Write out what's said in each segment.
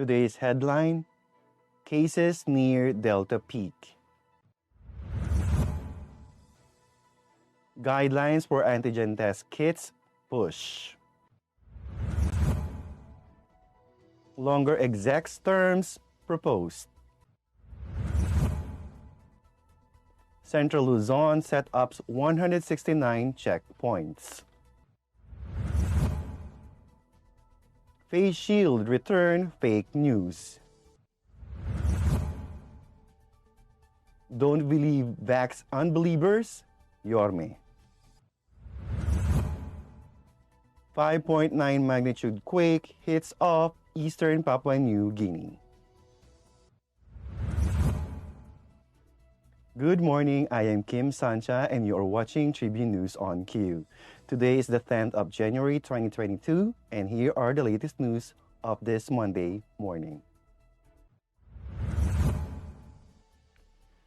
Today's headline: Cases near Delta Peak. Guidelines for antigen test kits push. Longer execs terms proposed. Central Luzon set up 169 checkpoints. Face shield return fake news. Don't believe vax unbelievers? Yorme. 5.9 magnitude quake hits off eastern Papua New Guinea. Good morning, I am Kim Sancha and you are watching Tribune News on Q. Today is the 10th of January 2022 and here are the latest news of this Monday morning.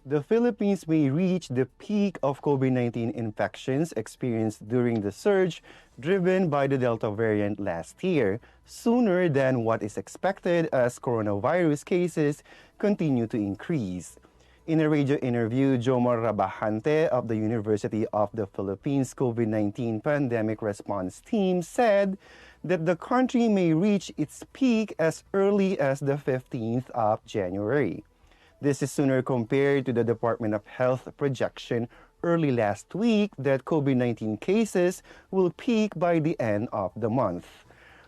The Philippines may reach the peak of COVID-19 infections experienced during the surge driven by the Delta variant last year, sooner than what is expected as coronavirus cases continue to increase. In a radio interview, Jomar Rabahante of the University of the Philippines COVID-19 Pandemic Response Team said that the country may reach its peak as early as the 15th of January. This is sooner compared to the Department of Health projection early last week that COVID-19 cases will peak by the end of the month.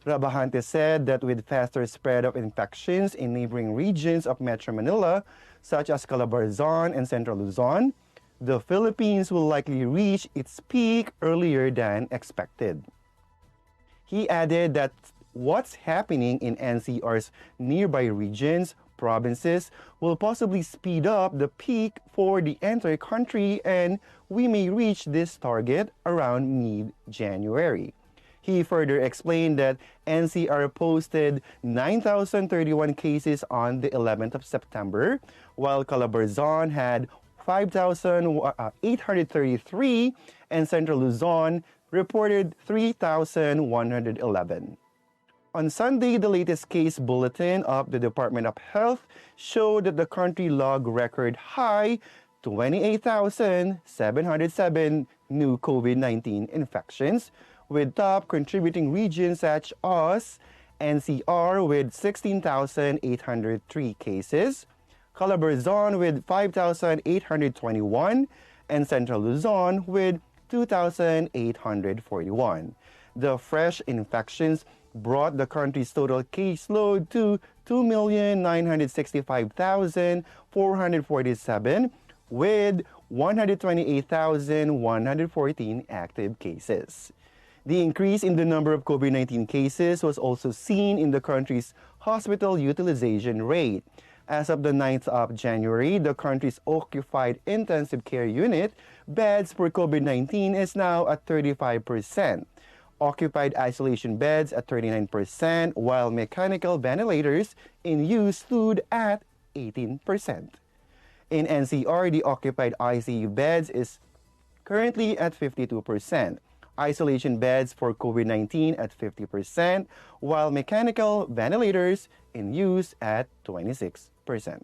Rabahante said that with faster spread of infections in neighboring regions of Metro Manila, such as Calabarzon and Central Luzon, the Philippines will likely reach its peak earlier than expected. He added that what's happening in NCR's nearby regions, provinces, will possibly speed up the peak for the entire country and we may reach this target around mid-January. He further explained that NCR posted 9,031 cases on the 11th of September, while Calabarzon had 5,833 and Central Luzon reported 3,111. On Sunday, the latest case bulletin of the Department of Health showed that the country logged record high 28,707 new COVID-19 infections, with top contributing regions such as NCR with 16,803 cases, Calabarzon with 5,821, and Central Luzon with 2,841. The fresh infections brought the country's total caseload to 2,965,447 with 128,114 active cases. The increase in the number of COVID-19 cases was also seen in the country's hospital utilization rate. As of the 9th of January, the country's occupied intensive care unit beds for COVID-19 is now at 35%. Occupied isolation beds at 39%, while mechanical ventilators in use stood at 18%. In NCR, the occupied ICU beds is currently at 52%. Isolation beds for COVID-19 at 50%, while mechanical ventilators in use at 26%.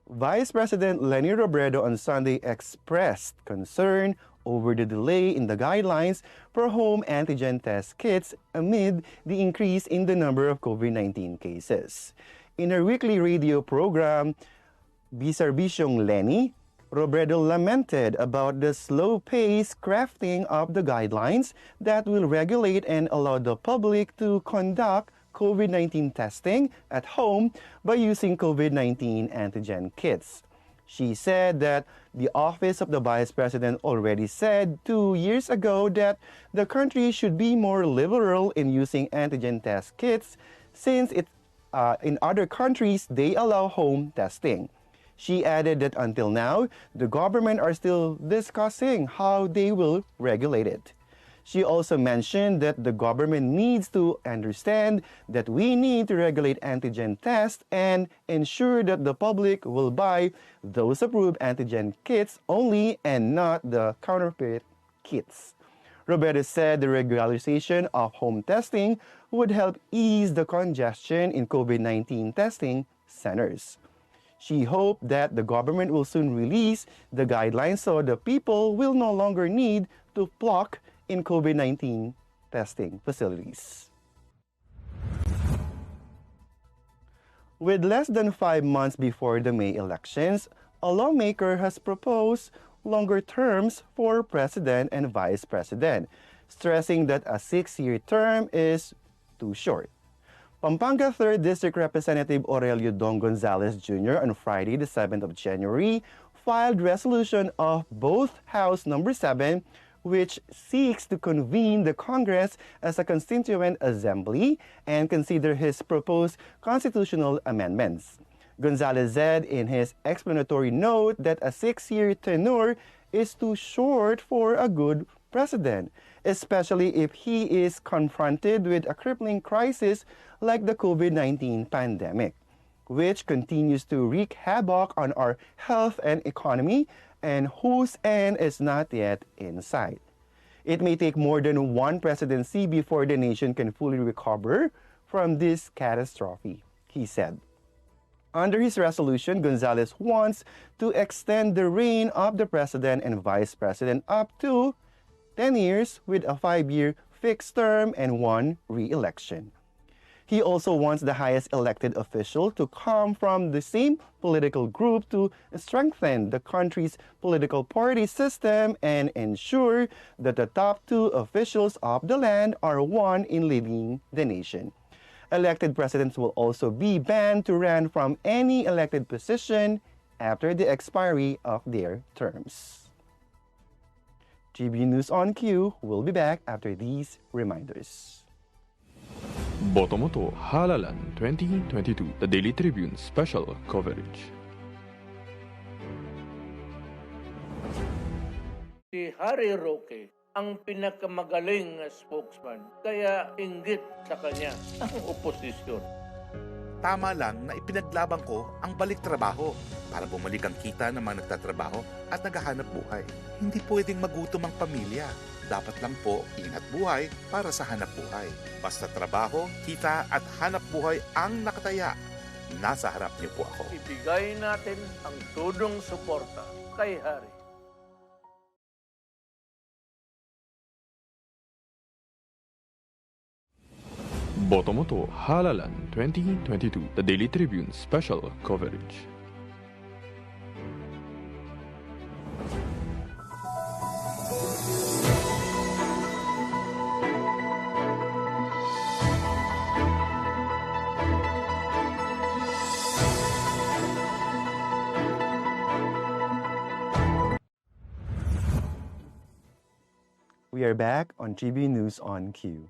Vice President Leni Robredo on Sunday expressed concern over the delay in the guidelines for home antigen test kits amid the increase in the number of COVID-19 cases. In her weekly radio program, Biserbisyong Leni, Robredo lamented about the slow-paced crafting of the guidelines that will regulate and allow the public to conduct COVID-19 testing at home by using COVID-19 antigen kits. She said that the Office of the Vice President already said 2 years ago that the country should be more liberal in using antigen test kits since in other countries they allow home testing. She added that until now, the government are still discussing how they will regulate it. She also mentioned that the government needs to understand that we need to regulate antigen tests and ensure that the public will buy those approved antigen kits only and not the counterfeit kits. Robredo said the regularization of home testing would help ease the congestion in COVID-19 testing centers. She hoped that the government will soon release the guidelines so the people will no longer need to flock in COVID-19 testing facilities. With less than 5 months before the May elections, a lawmaker has proposed longer terms for president and vice president, stressing that a 6-year term is too short. Pampanga 3rd District Representative Aurelio Dong Gonzalez Jr. on Friday, the 7th of January, filed resolution of both House Number 7, which seeks to convene the Congress as a constituent assembly and consider his proposed constitutional amendments. Gonzalez said in his explanatory note that a 6-year tenure is too short for a good president, especially if he is confronted with a crippling crisis like the COVID-19 pandemic, which continues to wreak havoc on our health and economy and whose end is not yet in sight. It may take more than one presidency before the nation can fully recover from this catastrophe, he said. Under his resolution, Gonzalez wants to extend the reign of the president and vice president up to 10 years with a 5-year fixed term and 1 re-election. He also wants the highest elected official to come from the same political group to strengthen the country's political party system and ensure that the top 2 officials of the land are one in leading the nation. Elected presidents will also be banned to run from any elected position after the expiry of their terms. Tribune News on Q will be back after these reminders. Boto mo to Halalan 2022, the Daily Tribune special coverage. Si Harry Roque ang pinakamagaling na spokesman, kaya inggit sa kanya ang oposisyon. Tama lang na ipinaglaban ko ang balik trabaho para bumalik ang kita ng mga nagtatrabaho at naghahanap buhay. Hindi pwedeng magutom ang pamilya. Dapat lang po ingat buhay para sa hanap buhay. Basta trabaho, kita at hanap buhay ang nakataya. Nasa harap niyo po ako. Ibigay natin ang tudong suporta kay Harry. Boto mo to Halalan 2022, the Daily Tribune special coverage. We are back on Tribune News on Q.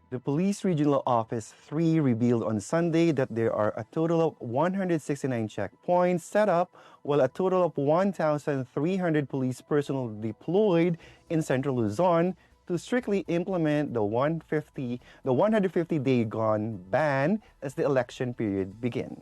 The Police Regional Office 3 revealed on Sunday that there are a total of 169 checkpoints set up, while a total of 1,300 police personnel deployed in Central Luzon to strictly implement the 150-day gun ban as the election period begins.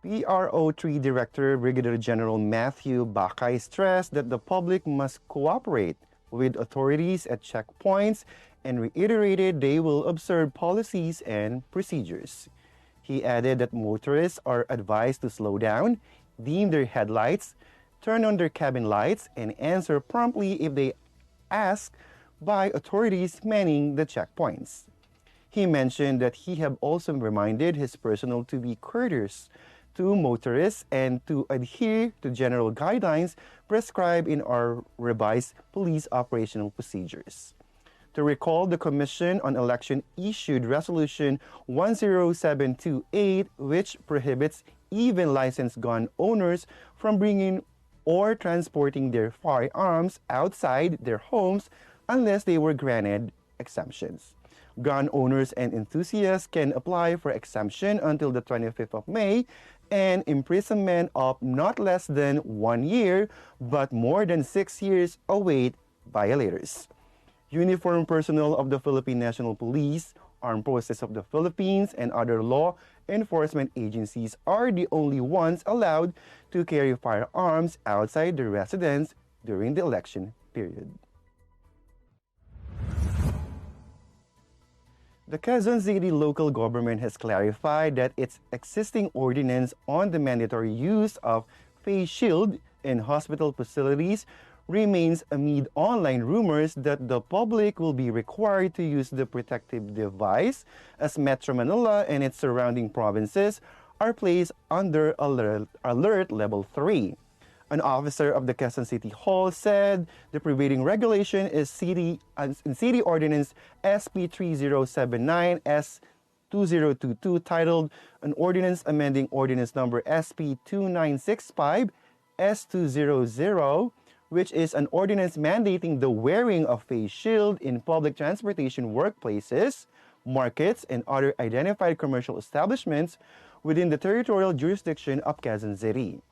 PRO3 Director Brigadier General Matthew Bakay stressed that the public must cooperate with authorities at checkpoints and reiterated they will observe policies and procedures. He added that motorists are advised to slow down, dim their headlights, turn on their cabin lights, and answer promptly if they asked by authorities manning the checkpoints. He mentioned that he have also reminded his personnel to be courteous to motorists and to adhere to general guidelines prescribed in our revised police operational procedures. To recall, the Commission on Election issued Resolution 10728, which prohibits even licensed gun owners from bringing or transporting their firearms outside their homes unless they were granted exemptions. Gun owners and enthusiasts can apply for exemption until the 25th of May, and imprisonment of not less than 1 year but more than 6 years await violators. Uniformed personnel of the Philippine National Police, Armed Forces of the Philippines, and other law enforcement agencies are the only ones allowed to carry firearms outside their residence during the election period. The Quezon City local government has clarified that its existing ordinance on the mandatory use of face shield in hospital facilities remains amid online rumors that the public will be required to use the protective device as Metro Manila and its surrounding provinces are placed under alert level 3. An officer of the Quezon City Hall said the prevailing regulation is City Ordinance SP 3079 S 2022 titled An Ordinance Amending Ordinance Number SP 2965 S200, which is an ordinance mandating the wearing of face shield in public transportation workplaces, markets, and other identified commercial establishments within the territorial jurisdiction of Quezon City.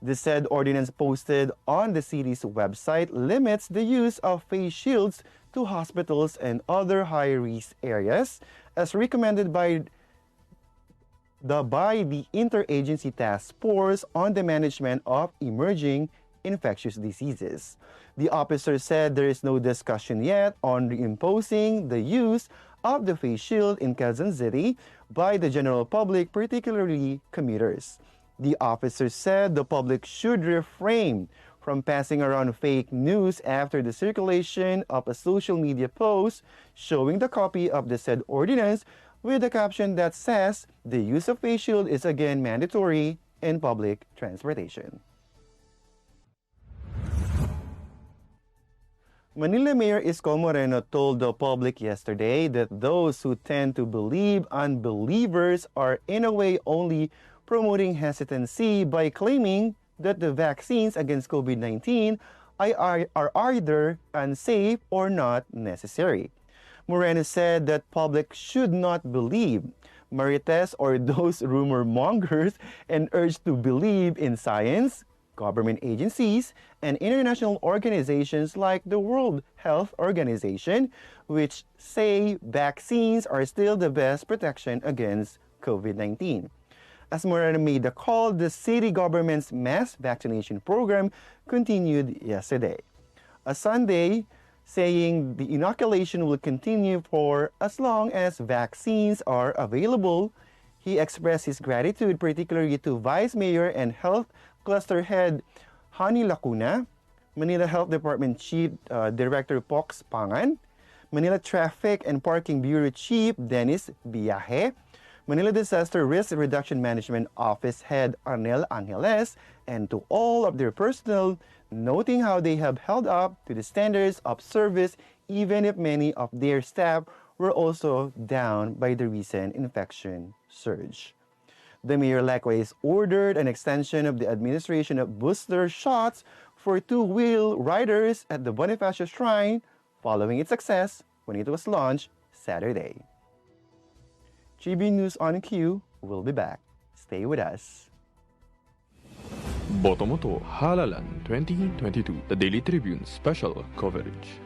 The said ordinance posted on the city's website limits the use of face shields to hospitals and other high-risk areas as recommended by the Interagency Task Force on the Management of Emerging Infectious Diseases. The officer said there is no discussion yet on reimposing the use of the face shield in Quezon City by the general public, particularly commuters. The officer said the public should refrain from passing around fake news after the circulation of a social media post showing the copy of the said ordinance with a caption that says the use of face shield is again mandatory in public transportation. Manila Mayor Isko Moreno told the public yesterday that those who tend to believe unbelievers are in a way only promoting hesitancy by claiming that the vaccines against COVID-19 are either unsafe or not necessary. Moreno said that public should not believe marites or those rumor mongers and urged to believe in science, government agencies, and international organizations like the World Health Organization, which say vaccines are still the best protection against COVID-19. As Moreno made the call, the city government's mass vaccination program continued yesterday. On Sunday, saying the inoculation will continue for as long as vaccines are available, he expressed his gratitude particularly to Vice Mayor and Health Cluster Head Hani Lacuna, Manila Health Department Chief Director Pox Pangan, Manila Traffic and Parking Bureau Chief Dennis Viaje, Manila Disaster Risk Reduction Management Office Head Arnel Angeles, and to all of their personnel, noting how they have held up to the standards of service even if many of their staff were also down by the recent infection surge. The mayor likewise ordered an extension of the administration of booster shots for two-wheel riders at the Bonifacio Shrine following its success when it was launched Saturday. Tribune News on Q will be back. Stay with us. Boto mo to Halalan 2022, the Daily Tribune special coverage.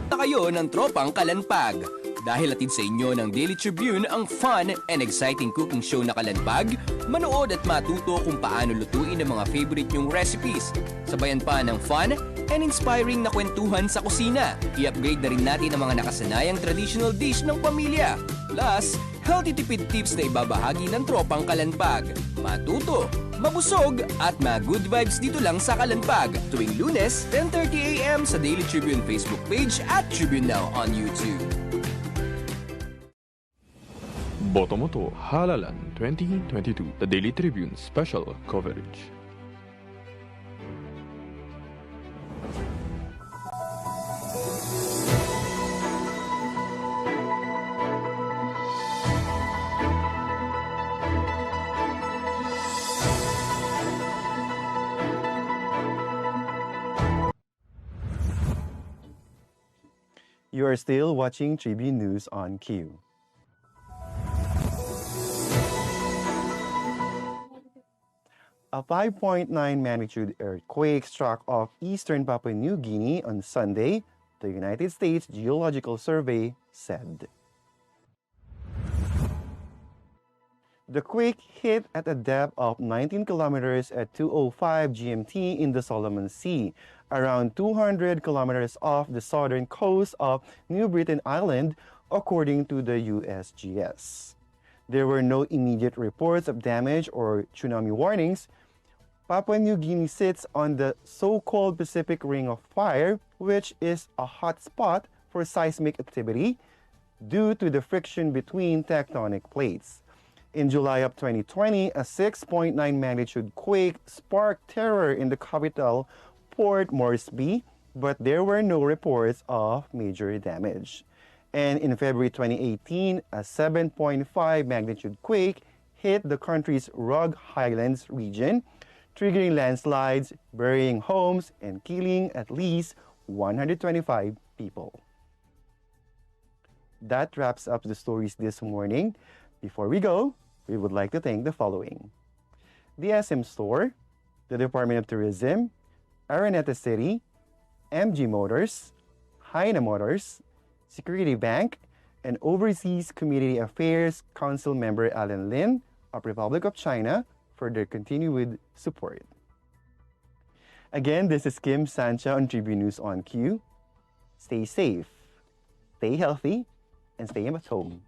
Kayo ng tropang Kalanpag. Dahil atid sa inyo ng Daily Tribune ang fun and exciting cooking show na Kalanpag, manood at matuto kung paano lutuin ang mga favorite nyong recipes. Sabayan pa ng fun and inspiring na kwentuhan sa kusina. I-upgrade na rin natin ang mga nakasanayang traditional dish ng pamilya. Plus, healthy tipid tips na ibabahagi ng tropang Kalanpag. Matuto, mabusog, at ma-good vibes dito lang sa Kalanpag. Tuwing Lunes, 10:30 a.m. sa Daily Tribune Facebook page at Tribune Now on YouTube. Boto mo to Halalan 2022, the Daily Tribune special coverage. You are still watching Tribune News on Q. A 5.9 magnitude earthquake struck off eastern Papua New Guinea on Sunday, the United States Geological Survey said. The quake hit at a depth of 19 kilometers at 2:05 GMT in the Solomon Sea, around 200 kilometers off the southern coast of New Britain Island, according to the USGS. There were no immediate reports of damage or tsunami warnings. Papua New Guinea sits on the so-called Pacific Ring of Fire, which is a hot spot for seismic activity due to the friction between tectonic plates. In July of 2020, a 6.9 magnitude quake sparked terror in the capital, Port Moresby, but there were no reports of major damage. And in February 2018, a 7.5 magnitude quake hit the country's Rug Highlands region, triggering landslides, burying homes, and killing at least 125 people. That wraps up the stories this morning. Before we go, we would like to thank the following: the SM Store, the Department of Tourism, Araneta City, MG Motors, Haina Motors, Security Bank, and Overseas Community Affairs Council member Alan Lin of Republic of China for their continued support. Again, this is Kim Sancha on Tribune News on Q. Stay safe, stay healthy, and stay at home.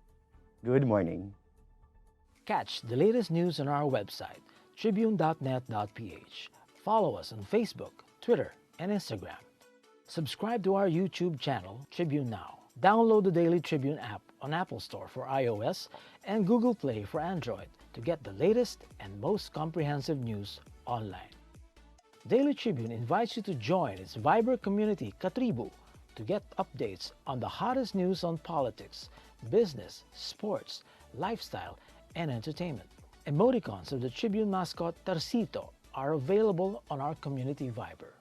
Good morning. Catch the latest news on our website, tribune.net.ph. Follow us on Facebook, Twitter, and Instagram. Subscribe to our YouTube channel, Tribune Now. Download the Daily Tribune app on Apple Store for iOS and Google Play for Android to get the latest and most comprehensive news online. Daily Tribune invites you to join its Viber community, Katribu, to get updates on the hottest news on politics, business, sports, lifestyle, and entertainment. Emoticons of the Tribune mascot Tarsito are available on our community Viber.